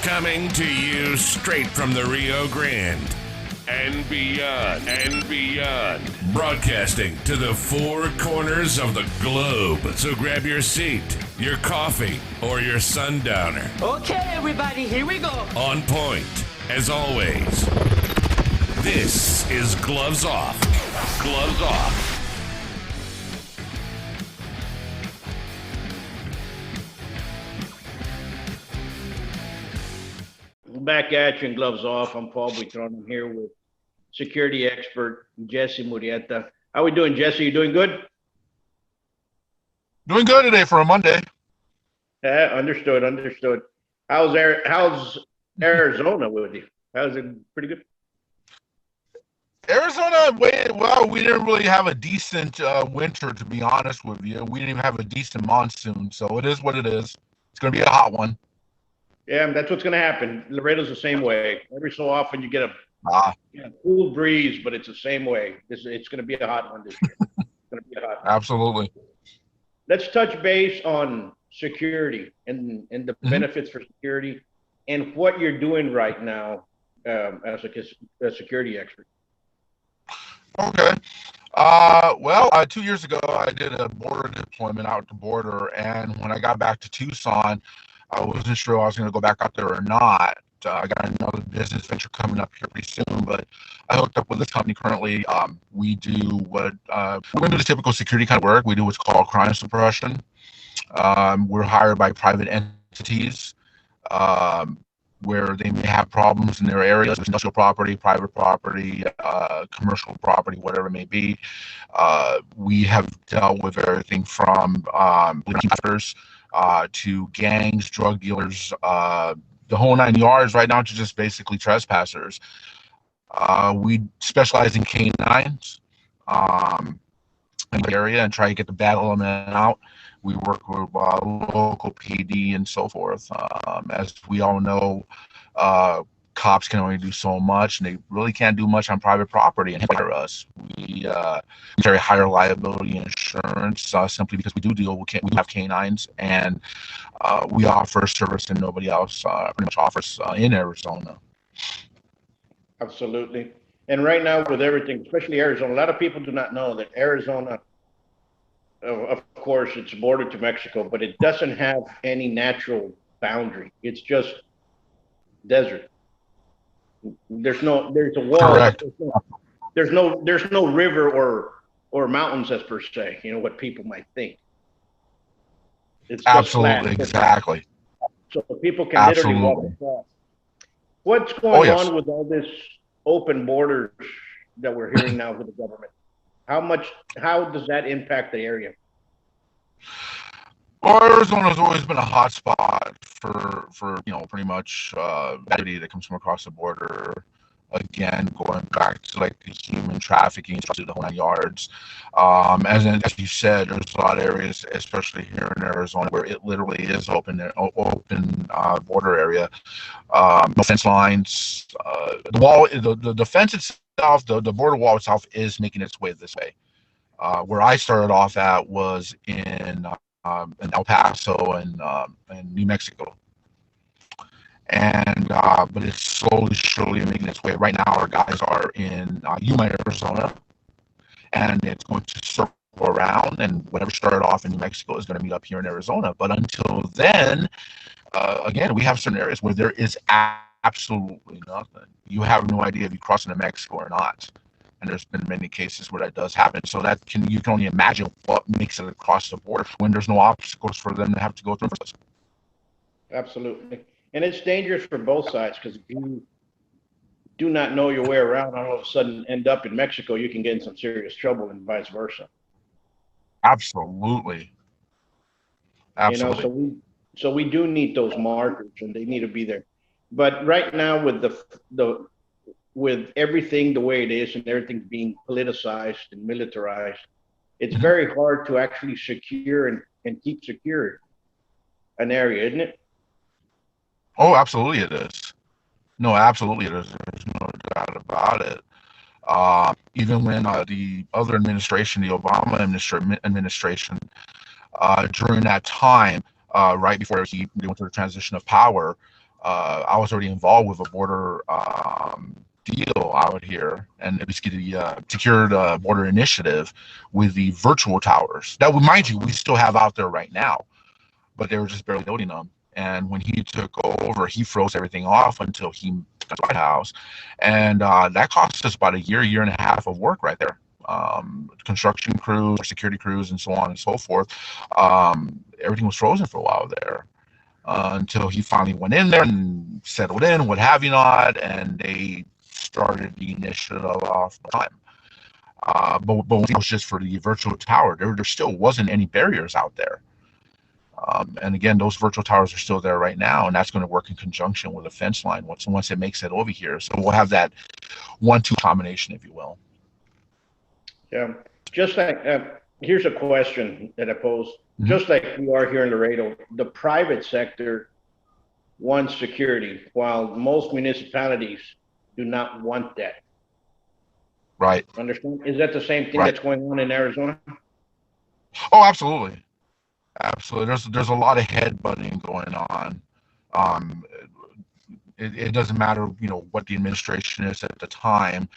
Coming to you straight from the Rio Grande and beyond. Broadcasting to the four corners of the globe. So grab your seat, your coffee, or your sundowner. Okay, everybody, here we go. On point, as always. This is Gloves Off. Gloves Off. Back at you and Gloves Off. I'm Paul Buitron. I'm here with security expert Jesse Murrieta. How we doing, Jesse? You doing good? Doing good today for a Monday. Understood. How's Arizona with you? How's it? Pretty good. Arizona, well, we didn't really have a decent winter, to be honest with you. We didn't even have a decent monsoon, so it is what it is. It's going to be a hot one. Yeah, that's what's going to happen. Laredo's the same way. Every so often you get a cool breeze, but it's the same way. It's going to be a hot one this year. It's going to be a hot one. Absolutely. Let's touch base on security and the benefits for security and what you're doing right now as a security expert. Okay. 2 years ago, I did a border deployment out the border, and when I got back to Tucson, I wasn't sure I was going to go back out there or not. I got another business venture coming up here pretty soon, but I hooked up with this company currently. We do we don't do the typical security kind of work. We do what's called crime suppression. We're hired by private entities where they may have problems in their areas, industrial property, private property, commercial property, whatever it may be. We have dealt with everything from to gangs, drug dealers, the whole nine yards right now to just basically trespassers. We specialize in canines in the area and try to get the bad element out. We work with local PD and so forth. As we all know, cops can only do so much, and they really can't do much on private property and hire us. We carry higher liability insurance simply because we have canines, and we offer a service that nobody else pretty much offers in Arizona. Absolutely. And right now with everything, especially Arizona, a lot of people do not know that Arizona, of course, it's bordered to Mexico, but it doesn't have any natural boundary. It's just desert. There's a wall. Correct. There's no river or mountains as per se. You know what people might think. It's just Absolutely, exactly. So people can literally walk across. What's going on with all this open borders that we're hearing now with the government? How does that impact the area? Well, Arizona's always been a hot spot for pretty much activity that comes from across the border. Again, going back to like the human trafficking to the whole nine yards. As you said, there's a lot of areas, especially here in Arizona, where it literally is open border area. No fence lines. The wall, the fence itself, the border wall itself is making its way this way. Where I started off at was in El Paso and New Mexico. And but it's slowly making its way. Right now, our guys are in Yuma, Arizona, and it's going to circle around, and whatever started off in New Mexico is going to meet up here in Arizona. But until then, again, we have certain areas where there is absolutely nothing. You have no idea if you cross into Mexico or not. And there's been many cases where that does happen. So you can only imagine what makes it across the border when there's no obstacles for them to have to go through. Absolutely. And it's dangerous for both sides, because if you do not know your way around, all of a sudden end up in Mexico, you can get in some serious trouble, and vice versa. Absolutely. You know, so we do need those markers, and they need to be there. But right now, with everything the way it is and everything being politicized and militarized, it's very hard to actually secure and keep secure an area, isn't it? Oh, absolutely it is. No, absolutely it is. There's no doubt about it. Even when the other administration, the Obama administration, during that time, right before they went through the transition of power, I was already involved with a border deal out here, and it was the secured border initiative with the virtual towers that, mind you, we still have out there right now, but they were just barely building them. And when he took over, he froze everything off until he got to the White House, and that cost us about a year and a half of work right there. Construction crews, security crews, and so on and so forth. Everything was frozen for a while there. Until he finally went in there and settled in, what have you not, and they started the initiative off the time. But it was just for the virtual tower. There still wasn't any barriers out there. And again, those virtual towers are still there right now, and that's going to work in conjunction with a fence line once it makes it over here. So we'll have that 1-2 combination, if you will. Yeah, just like here's a question that I pose. Mm-hmm. Just like we are here in Laredo, the private sector wants security, while most municipalities do not want that. Right. Understand? Is that the same thing that's going on in Arizona? Oh, absolutely. Absolutely. There's a lot of headbutting going on. It doesn't matter, what the administration is at the time,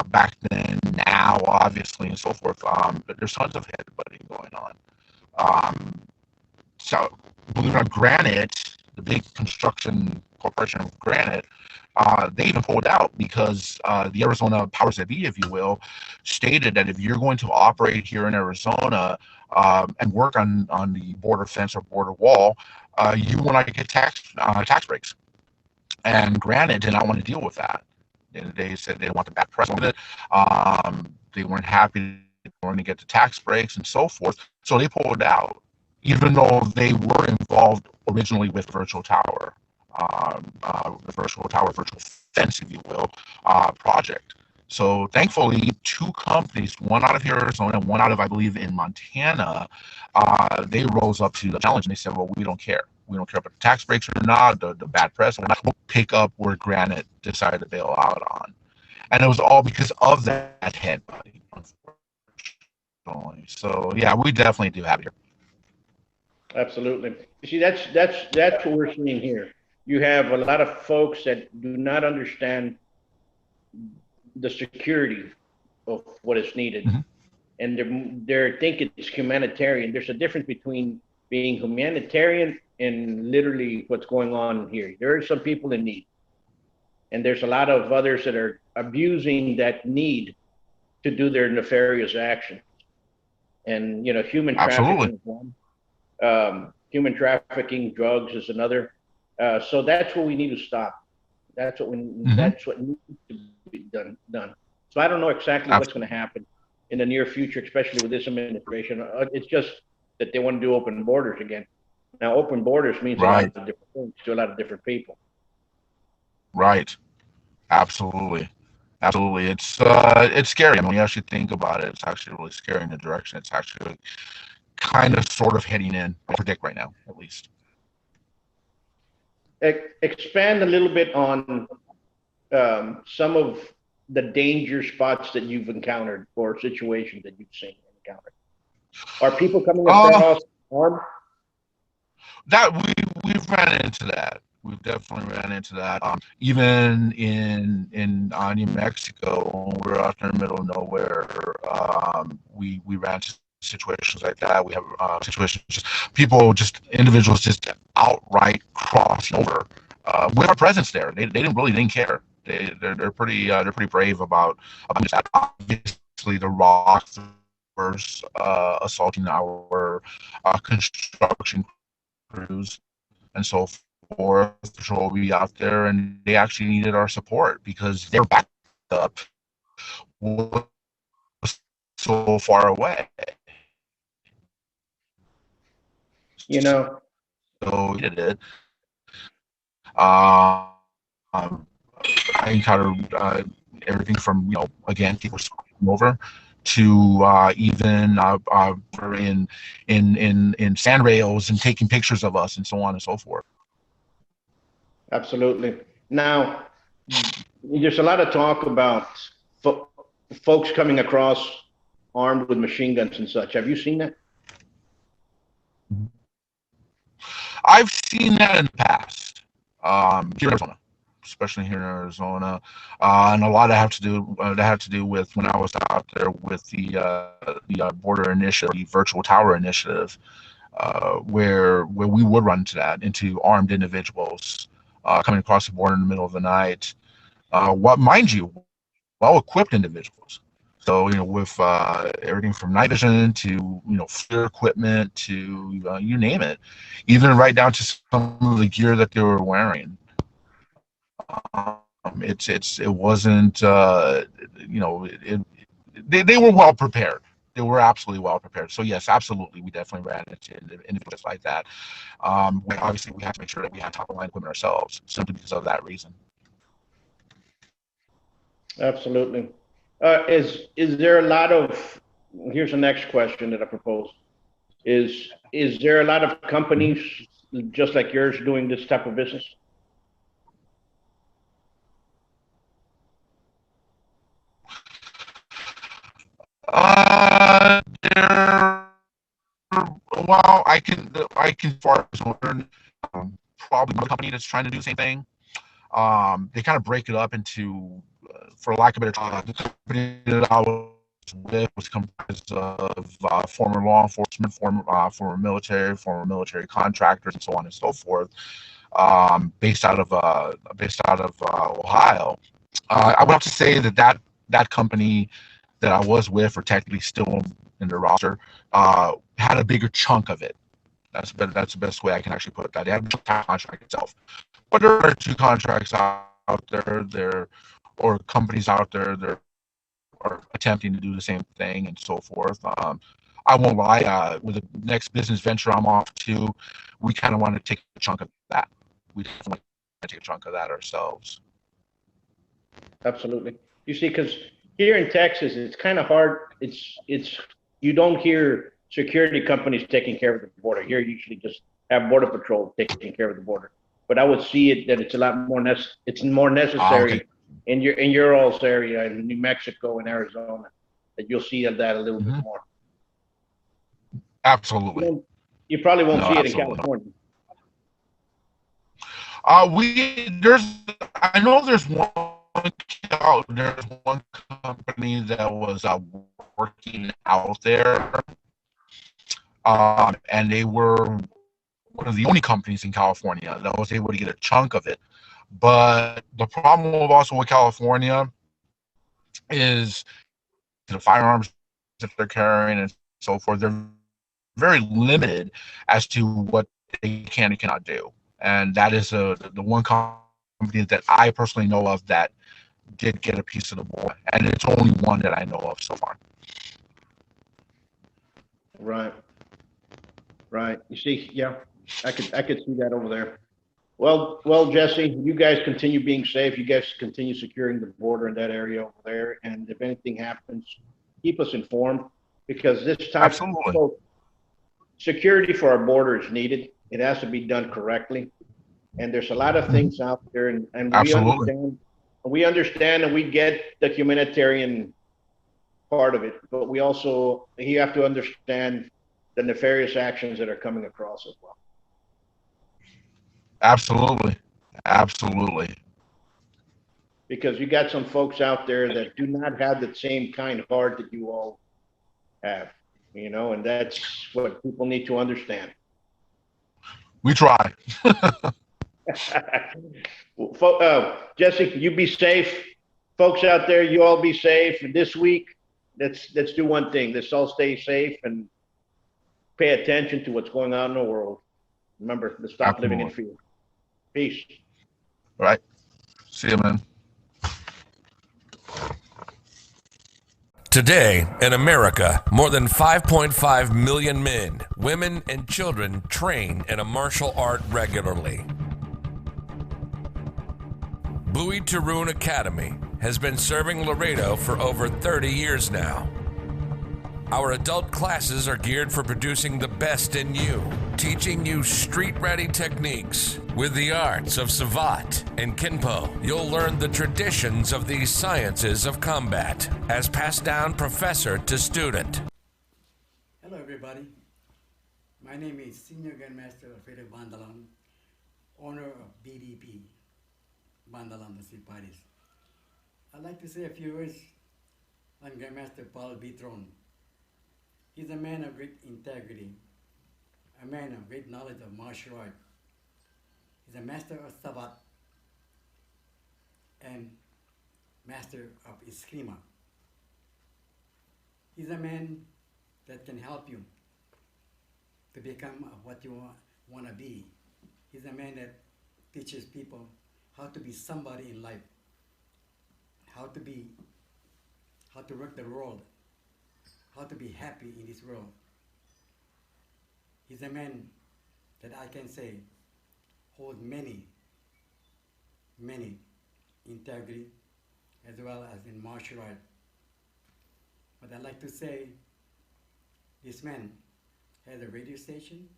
back then, now, obviously, and so forth. But there's tons of headbutting going on. So, believe it or not, Granite, the big construction corporation of Granite, they even pulled out because the Arizona powers that be, if you will, stated that if you're going to operate here in Arizona and work on the border fence or border wall, you want to get tax breaks. And Granite did not want to deal with that. They said they didn't want the bad press with it. They weren't happy to get the tax breaks and so forth. So they pulled out, even though they were involved originally with virtual tower. The virtual fence, if you will, project. So thankfully, 2 companies, one out of here, Arizona, and one out of, I believe, in Montana, they rose up to the challenge and they said, well, we don't care. We don't care about the tax breaks or not, the bad press. We're not going to pick up where Granite decided to bail out on. And it was all because of that headbutting, unfortunately. So, yeah, we definitely do have it here. Absolutely. You see, that's what we're seeing here. You have a lot of folks that do not understand the security of what is needed. Mm-hmm. And they're thinking it's humanitarian. There's a difference between being humanitarian and literally what's going on here. There are some people in need. And there's a lot of others that are abusing that need to do their nefarious action. And, human trafficking is one. Human trafficking, drugs is another. So that's what we need to stop. That's what That's what needs to be done. So I don't know exactly what's going to happen in the near future, especially with this administration. It's just that they want to do open borders again. Now, open borders means a lot of different things to a lot of different people. Right. Absolutely. It's scary. I mean, when you actually think about it, it's actually really scary in the direction it's actually kind of sort of heading in. I predict right now, at least. Expand a little bit on some of the danger spots that you've encountered or situations that you've seen and encountered. Are people coming across armed? That we've ran into that. We've definitely ran into that. Even in New Mexico, when we were out there in the middle of nowhere, we ran into situations like that. We have situations, individuals just outright crossing over with our presence there. They didn't care. They're pretty brave about that. Obviously, the rock throwers assaulting our construction crews and so forth. Patrol will be out there, and they actually needed our support because their backup was so far away. So we did it. I encountered everything from again, people screaming over to even in sand rails and taking pictures of us and so on and so forth. Absolutely. Now, there's a lot of talk about folks coming across armed with machine guns and such. Have you seen that? I've seen that in the past. here in Arizona, especially here in Arizona, and a lot that have to do with when I was out there with the border initiative, the virtual tower initiative, where we would run into armed individuals coming across the border in the middle of the night. What mind you, well-equipped individuals. So with everything from night vision to FLIR equipment to you name it, even right down to some of the gear that they were wearing. It wasn't they were well prepared. They were absolutely well prepared. So yes, absolutely, we definitely ran into individuals like that. Obviously, we had to make sure that we had top of line equipment ourselves, simply because of that reason. Absolutely. Is there a lot of? Here's the next question that I propose. Is there a lot of companies just like yours doing this type of business? There. Well, I can far as learn, probably another company that's trying to do the same thing. They kind of break it up into, for lack of a better term, the company that I was with was comprised of former law enforcement, former military contractors, and so on and so forth, based out of Ohio. I would have to say that company that I was with, or technically still in the roster, had a bigger chunk of it. That's the best way I can actually put that. They had a contract itself, but there are two contracts out there, or companies out there that are attempting to do the same thing and so forth. I won't lie. With the next business venture I'm off to, we kind of want to take a chunk of that. We definitely want to take a chunk of that ourselves. Absolutely. You see, because here in Texas, it's kind of hard. It's you don't hear security companies taking care of the border. Here, you usually just have Border Patrol taking care of the border. But I would see it that it's a lot more necessary in your all's area in New Mexico and Arizona, that you'll see that a little bit more. Absolutely. You probably won't see it in California. I know there's one company that was working out there, and they were one of the only companies in California that was able to get a chunk of it. But the problem also with California is the firearms that they're carrying and so forth. They're very limited as to what they can and cannot do. And that is the one company that I personally know of that did get a piece of the board, and it's only one that I know of so far. Right. You see, yeah, I could see that over there. Well, Jesse, you guys continue being safe. You guys continue securing the border in that area over there, and if anything happens, keep us informed, because this time, security for our border is needed. It has to be done correctly, and there's a lot of things out there, and we understand and we get the humanitarian part of it, but you have to understand the nefarious actions that are coming across as well. Absolutely. Because you got some folks out there that do not have the same kind of heart that you all have, and that's what people need to understand. We try. Jesse, you be safe. Folks out there, you all be safe. And this week, let's do one thing. Let's all stay safe and pay attention to what's going on in the world. Remember to stop living in fear. Peace. All right. See you, man. Today, in America, more than 5.5 million men, women, and children train in a martial art regularly. Buitron Academy has been serving Laredo for over 30 years now. Our adult classes are geared for producing the best in you, teaching you street-ready techniques. With the arts of Savate and Kinpo, you'll learn the traditions of these sciences of combat as passed down professor to student. Hello everybody, my name is Senior Grandmaster Alfredo Bandalon, owner of BDP, Bandalan Paris. I'd like to say a few words on Grandmaster Buitron. He's a man of great integrity, a man of great knowledge of martial art. He's a master of Sabat and master of Eskrima. He's a man that can help you to become what you want to be. He's a man that teaches people how to be somebody in life, how to work the world, how to be happy in this world. He's a man that I can say holds many integrity as well as in martial art. But I'd like to say this man has a radio station,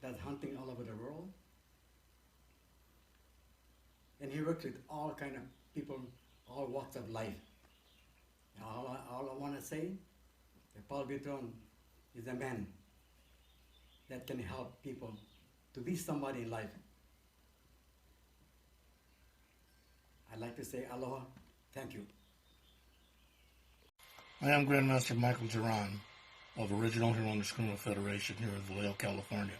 does hunting all over the world, and he works with all kind of people, all walks of life. And all I want to say, that Paul Buitron is a man that can help people to be somebody in life. I'd like to say aloha, thank you. I am Grandmaster Michael Duran of Original Huron Eskrima Federation here in Vallejo, California.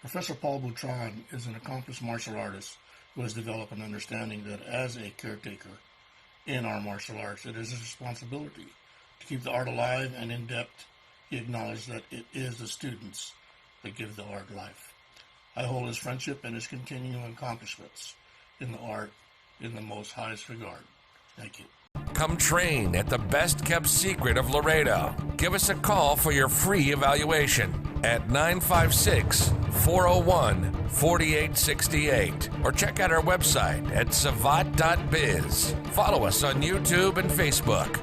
Professor Paul Buitrón is an accomplished martial artist who has developed an understanding that as a caretaker in our martial arts, it is his responsibility to keep the art alive and in depth. He acknowledged that it is the students that give the art life. I hold his friendship and his continuing accomplishments in the art in the most highest regard. Thank you. Come train at the best kept secret of Laredo. Give us a call for your free evaluation at 956-401-4868 or check out our website at savat.biz. Follow us on YouTube and Facebook.